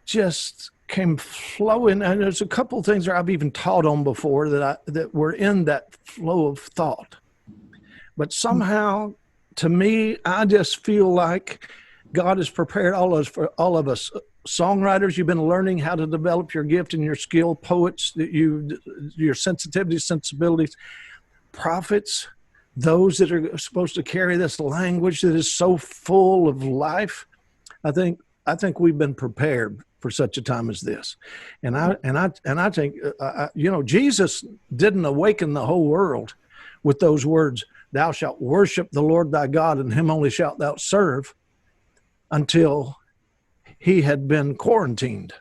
just came flowing, and there's a couple of things that I've even taught on before that were in that flow of thought. But somehow, to me, I just feel like God has prepared all of us. Songwriters, you've been learning how to develop your gift and your skill. Poets, your sensibilities. Prophets, those that are supposed to carry this language that is so full of life. I think we've been prepared for such a time as this. And I think, Jesus didn't awaken the whole world with those words, "Thou shalt worship the Lord thy God, and him only shalt thou serve," until he had been quarantined.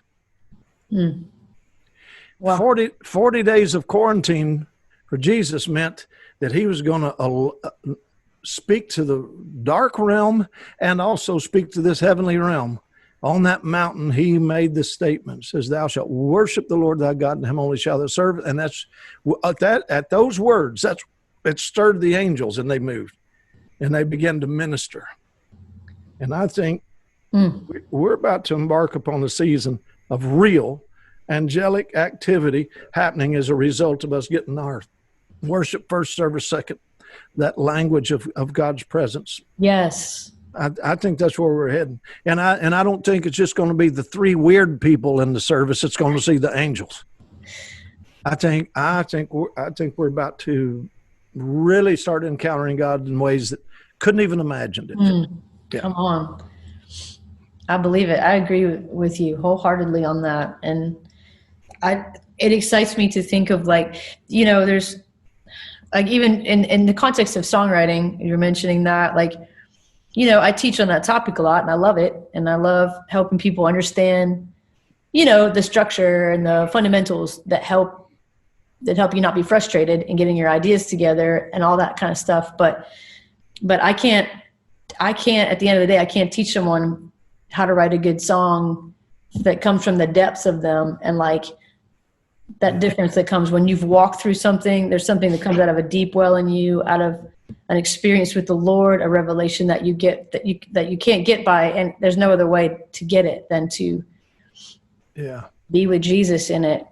Wow. 40 days of quarantine for Jesus meant that he was going to speak to the dark realm and also speak to this heavenly realm. On that mountain, he made the statement, says, "Thou shalt worship the Lord thy God, and him only shalt thou serve." And that's at those words, it stirred the angels, and they moved, and they began to minister. And I think we're about to embark upon a season of real angelic activity happening as a result of us getting our worship first, service second, that language of God's presence. Yes. I think that's where we're heading. And I don't think it's just going to be the three weird people in the service. It's going to see the angels. I think we're about to really start encountering God in ways that couldn't even imagine it. Yeah. Come on. I believe it. I agree with you wholeheartedly on that. And it excites me to think of, like, there's, like, even in the context of songwriting, you're mentioning that, like, I teach on that topic a lot, and I love it. And I love helping people understand, the structure and the fundamentals that help you not be frustrated and getting your ideas together and all that kind of stuff. But I can't, at the end of the day, I can't teach someone how to write a good song that comes from the depths of them. And, like, that difference that comes when you've walked through something, there's something that comes out of a deep well in you, out of an experience with the Lord, a revelation that you get that you can't get by, and there's no other way to get it than to be with Jesus in it.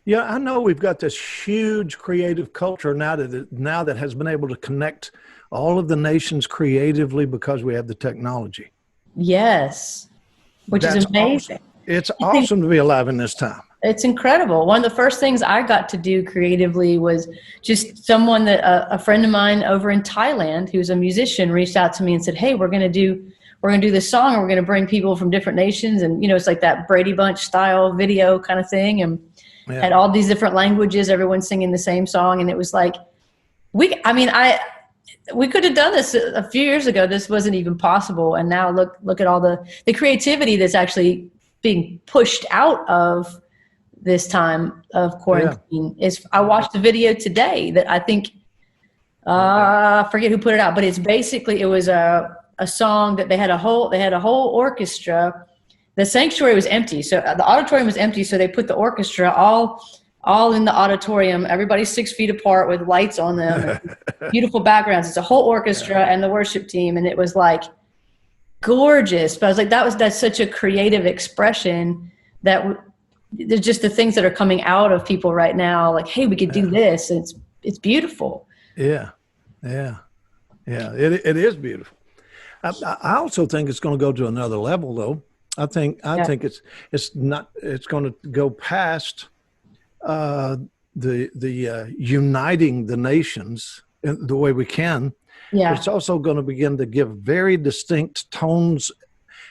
Yeah, I know we've got this huge creative culture now that has been able to connect all of the nations creatively because we have the technology. Yes, which is amazing. Awesome. It's awesome to be alive in this time. It's incredible. One of the first things I got to do creatively was just someone that a friend of mine over in Thailand, who's a musician, reached out to me and said, "Hey, we're going to do this song, and we're going to bring people from different nations." And, it's like that Brady Bunch style video kind of thing. And had all these different languages, everyone singing the same song. And it was like, we could have done this a few years ago. This wasn't even possible. And now look at all the creativity that's actually being pushed out of this time of quarantine. I watched a video today that I think, I forget who put it out, but it's basically, it was a song that they had a whole orchestra. The sanctuary was empty. So the auditorium was empty. So they put the orchestra all in the auditorium, everybody's 6 feet apart with lights on them, beautiful backgrounds. It's a whole orchestra and the worship team. And it was, like, gorgeous. But I was like, that's such a creative expression that there's just the things that are coming out of people right now. Like, hey, we could do this. And it's beautiful. Yeah. It is beautiful. I also think it's going to go to another level, though. I think it's going to go past the uniting the nations in the way we can. Yeah. It's also going to begin to give very distinct tones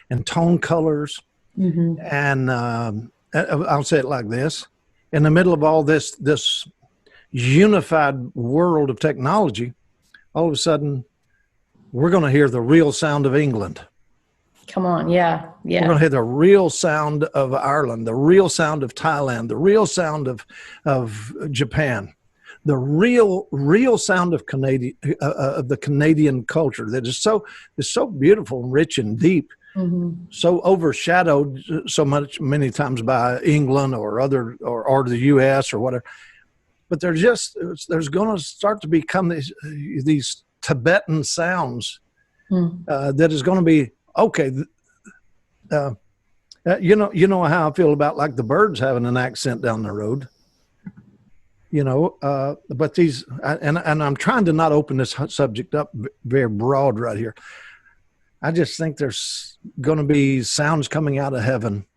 and tone colors. Mm-hmm. And I'll say it like this: in the middle of all this unified world of technology, all of a sudden, we're going to hear the real sound of England. Come on, yeah. We're going to hear the real sound of Ireland, the real sound of Thailand, the real sound of Japan, the real sound of the Canadian culture that is so beautiful and rich and deep, so overshadowed many times by England or the U.S. or whatever. But there's going to start to become these Tibetan sounds that is going to be. Okay, you know how I feel about, like, the birds having an accent down the road, but these, and I'm trying to not open this subject up very broad right here. I just think there's going to be sounds coming out of heaven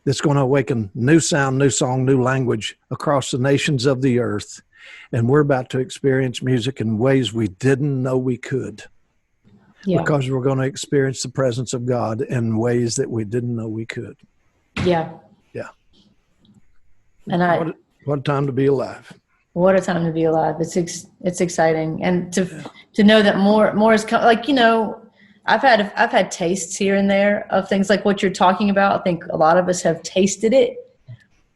that's going to awaken new sound, new song, new language across the nations of the earth. And we're about to experience music in ways we didn't know we could. Yeah. Because we're going to experience the presence of God in ways that we didn't know we could. Yeah. Yeah. And what a time to be alive. What a time to be alive. It's exciting. And to know that more is coming. Like, I've had tastes here and there of things like what you're talking about. I think a lot of us have tasted it.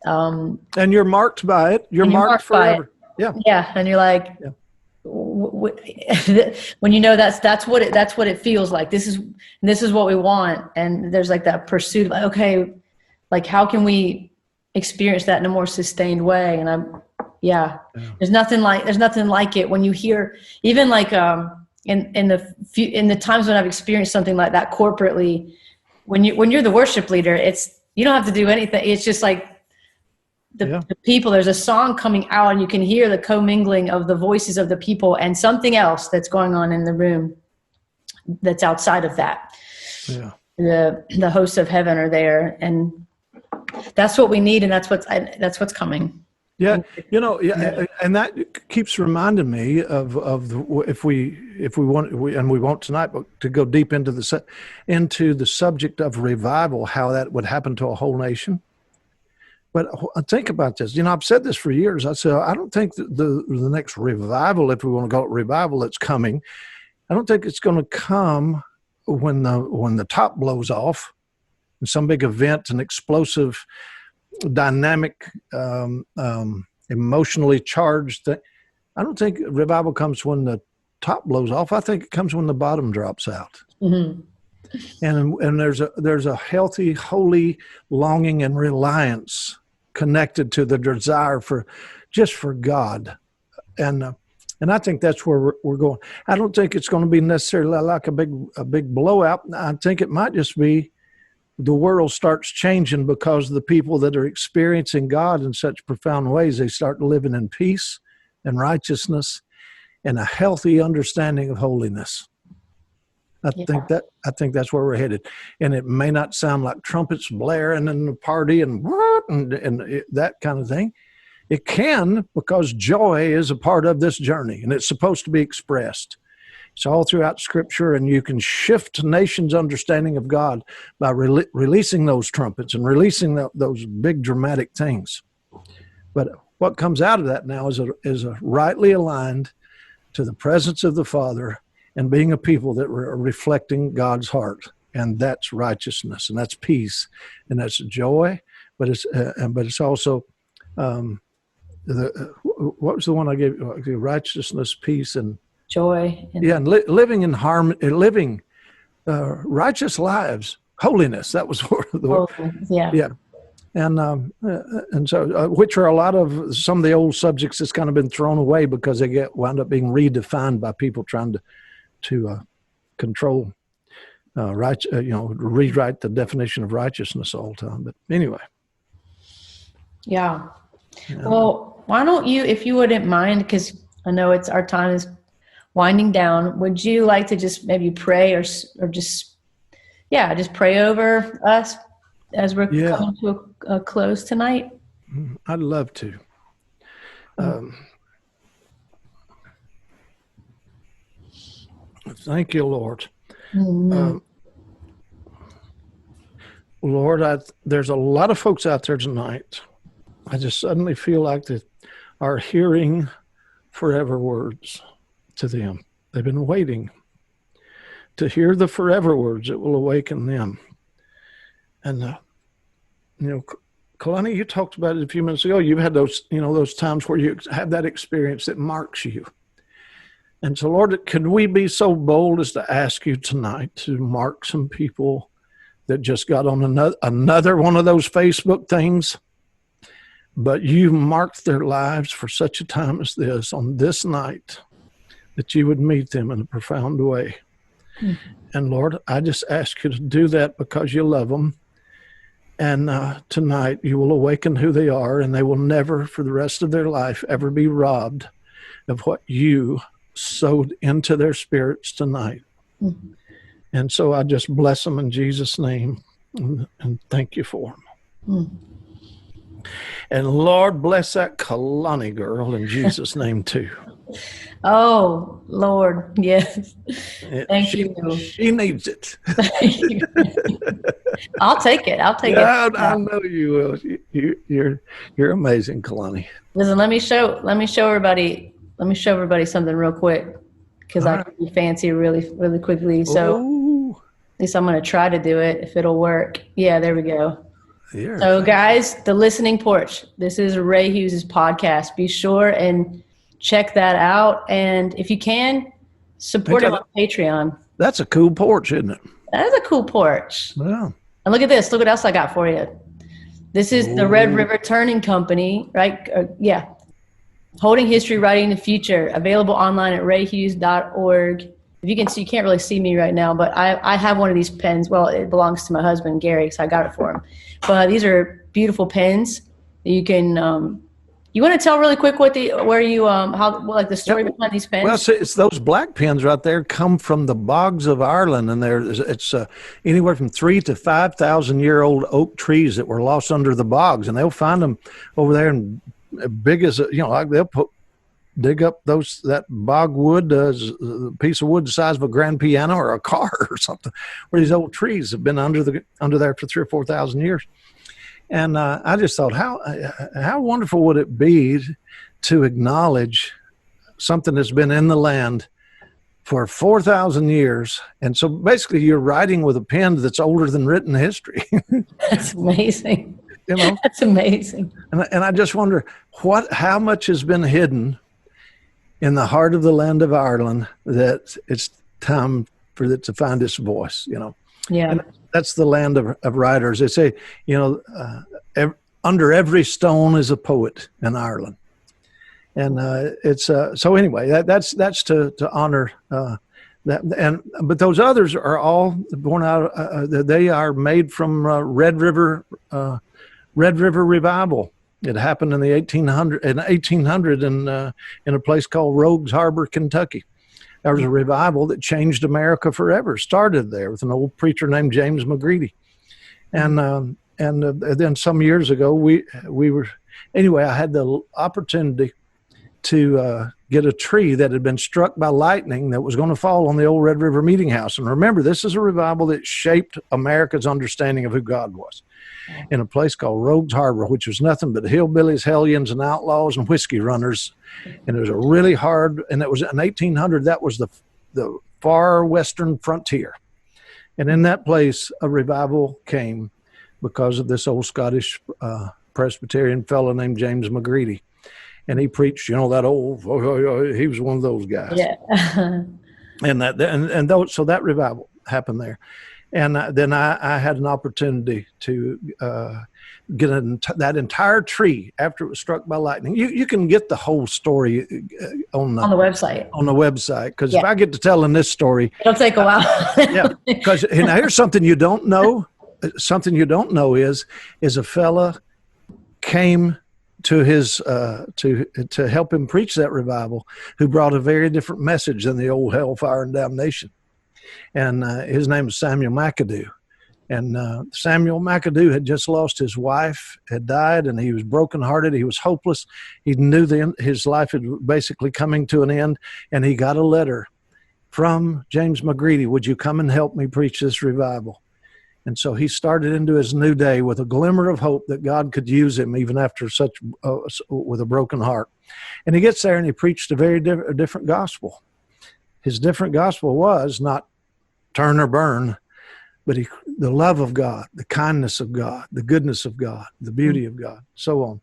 And you're marked by it. You're marked forever. Yeah. Yeah. And you're like, yeah. When that's what it feels like. This is what we want. And there's like that pursuit of, okay, like how can we experience that in a more sustained way? And there's nothing like it when you hear, even like in the times when I've experienced something like that corporately, when you're the worship leader, you don't have to do anything. It's just like the people, there's a song coming out and you can hear the commingling of the voices of the people and something else that's going on in the room that's outside of that. Yeah. The hosts of heaven are there, and that's what we need, and that's what's coming. Yeah, and that keeps reminding me of if we want, and we won't tonight, but to go deep into the subject of revival, how that would happen to a whole nation. But think about this. I've said this for years. I said I don't think that the next revival, if we want to call it revival, that's coming, I don't think it's going to come when the top blows off, in some big event, an explosive, dynamic, emotionally charged thing. I don't think revival comes when the top blows off. I think it comes when the bottom drops out. Mm-hmm. And there's a healthy, holy longing and reliance connected to the desire for God, and I think that's where we're going. I don't think it's going to be necessarily like a big blowout. I think it might just be the world starts changing because the people that are experiencing God in such profound ways, they start living in peace and righteousness and a healthy understanding of holiness. I think that's where we're headed. And it may not sound like trumpets blaring and the party and that kind of thing. It can, because joy is a part of this journey and it's supposed to be expressed. It's all throughout Scripture, and you can shift nations' understanding of God by releasing those trumpets and releasing those big dramatic things. But what comes out of that now is a rightly aligned to the presence of the Father and being a people that are reflecting God's heart, and that's righteousness, and that's peace, and that's joy. But it's also what was the one I gave you? Righteousness, peace, and joy. And living in harmony, living righteous lives, holiness. That was the word. Yeah. And so, which are a lot of some of the old subjects that's kind of been thrown away because they wound up being redefined by people trying to control, rewrite the definition of righteousness all the time. But anyway. Yeah. Well, why don't you, if you wouldn't mind, because I know our time is winding down, would you like to just maybe pray or just pray over us as we're coming to a close tonight? I'd love to. Thank you, Lord. Mm-hmm. Lord, there's a lot of folks out there tonight. I just suddenly feel like they are hearing forever words to them. They've been waiting to hear the forever words that will awaken them. And, Kalani, you talked about it a few minutes ago. You've had those times where you have that experience that marks you. And so, Lord, could we be so bold as to ask you tonight to mark some people that just got on another one of those Facebook things, but you marked their lives for such a time as this, on this night, that you would meet them in a profound way. Mm-hmm. And Lord, I just ask you to do that because you love them. And tonight you will awaken who they are, and they will never, for the rest of their life, ever be robbed of what you sowed into their spirits tonight. Mm-hmm. And so I just bless them in Jesus' name and thank you for them. Mm. And Lord, bless that Kalani girl in Jesus' name too. Oh, Lord, yes. Thank you. She needs it. Thank you. I'll take it. I'll take Yeah, it. I know you will. You're amazing, Kalani. Listen, let me show everybody something real quick because All I right. can be fancy really quickly. So at Oh, least I'm going to try to do it if it'll work. Yeah, there we go. you're So fancy. guys, the listening porch. This is Ray Hughes' podcast. Be sure and check that out. And if you can, support him on Patreon. That's a cool porch, isn't it? That is a cool porch. Yeah. And look at this. Look what else I got for you. This is the Red River Turning Company, right? Yeah. Holding History, Writing the Future. Available online at rayhughes.org. If you can see, you can't really see me right now, but I have one of these pens. Well, it belongs to my husband, Gary, so I got it for him. But these are beautiful pens that you can, you want to tell really quick what the the story behind these pens? Well, see, it's those black pens right there come from the bogs of Ireland, and it's anywhere from 3,000 to 5,000-year-old oak trees that were lost under the bogs, and they'll find them over there, and big as like they'll dig up that bog wood, a piece of wood the size of a grand piano or a car or something, where these old trees have been under there for 3,000 or 4,000 years. And I just thought, how wonderful would it be to acknowledge something that's been in the land for 4,000 years? And so basically you're writing with a pen that's older than written history. That's amazing. That's amazing. And I just wonder how much has been hidden in the heart of the land of Ireland that it's time for it to find its voice, Yeah. And that's the land of writers. They say, under every stone is a poet in Ireland. And it's so anyway, that's to honor that. But those others are all born out. They are made from Red River revival. It happened in the 1800 in a place called Rogues Harbor, Kentucky. There was a revival that changed America forever. Started there with an old preacher named James McGready, and then some years ago we were anyway. I had the opportunity to get a tree that had been struck by lightning that was going to fall on the old Red River Meeting House. And remember, this is a revival that shaped America's understanding of who God was. In a place called Rogues Harbor, which was nothing but hillbillies, hellions, and outlaws and whiskey runners. And it was a really hard, and it was in 1800, that was the far western frontier. And in that place, a revival came because of this old Scottish Presbyterian fellow named James McGready. And he preached, he was one of those guys. Yeah. So that revival happened there. And then I had an opportunity to get that entire tree after it was struck by lightning. You can get the whole story on the website. On the website, because if I get to telling this story, it'll take a while. Yeah, because here's something you don't know. Something you don't know is a fella came to his to help him preach that revival, who brought a very different message than the old hellfire and damnation. And his name is Samuel McAdoo. And Samuel McAdoo had just lost his wife, had died, and he was brokenhearted. He was hopeless. He knew his life had basically coming to an end. And he got a letter from James McGready, would you come and help me preach this revival? And so he started into his new day with a glimmer of hope that God could use him even after with a broken heart. And he gets there and he preached a very different gospel. His different gospel was not turn or burn, but the love of God, the kindness of God, the goodness of God, the beauty of God, so on.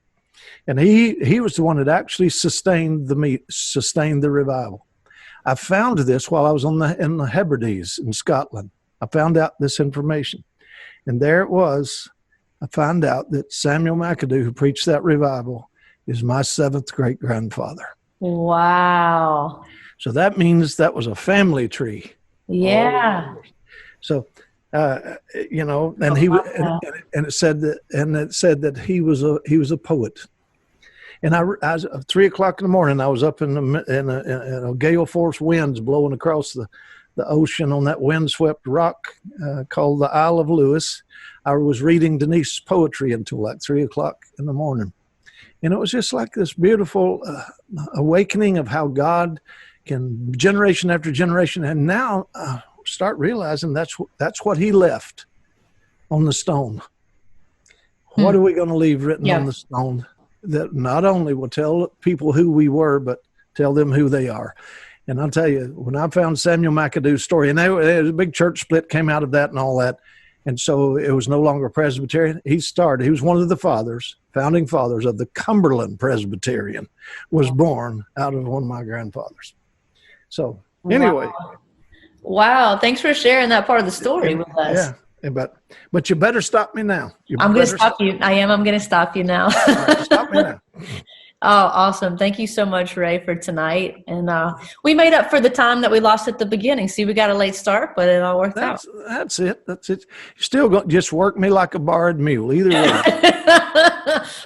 And he was the one that actually sustained the revival. I found this while I was in the Hebrides in Scotland. I found out this information. And there it was. I found out that Samuel McAdoo, who preached that revival, is my 7th great-grandfather. Wow. So that means that was a family tree. Yeah. So, and it said that he was a poet. And I was 3 o'clock in the morning. I was up in a gale force winds blowing across the ocean on that windswept rock called the Isle of Lewis. I was reading Denise poetry until like 3 o'clock in the morning. And it was just like this beautiful awakening of how God can, generation after generation, and now start realizing that's what he left. on the stone. What are we going to leave written on the stone that not only will tell people who we were, but tell them who they are? And I'll tell you, when I found Samuel McAdoo's story, and there was a big church split came out of that and all that, and so it was no longer Presbyterian. He was one of the founding fathers of the Cumberland Presbyterian, was born out of one of my grandfathers. So anyway. Wow. Thanks for sharing that part of the story with us. Yeah. But you better stop me now. I'm going to stop you. I'm going to stop you now. Right, stop me now. Oh, awesome. Thank you so much, Ray, for tonight. And we made up for the time that we lost at the beginning. See, we got a late start, but it all worked out. That's it. You still got just work me like a borrowed mule. Either way.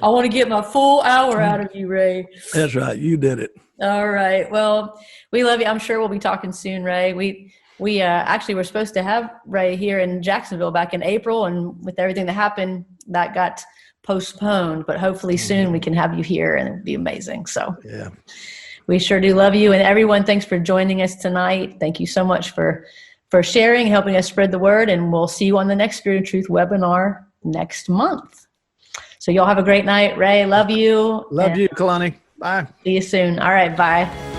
I want to get my full hour out of you, Ray. That's right. You did it. All right. Well, we love you. I'm sure we'll be talking soon, Ray. We actually were supposed to have Ray here in Jacksonville back in April, and with everything that happened, that got postponed, but hopefully soon we can have you here and it'd be amazing. So yeah, we sure do love you. And everyone, thanks for joining us tonight. Thank you so much for sharing, helping us spread the word, and we'll see you on the next Spirit and Truth webinar next month. So y'all have a great night. Ray, love you. Love you, Kalani. Bye. See you soon. All right. Bye.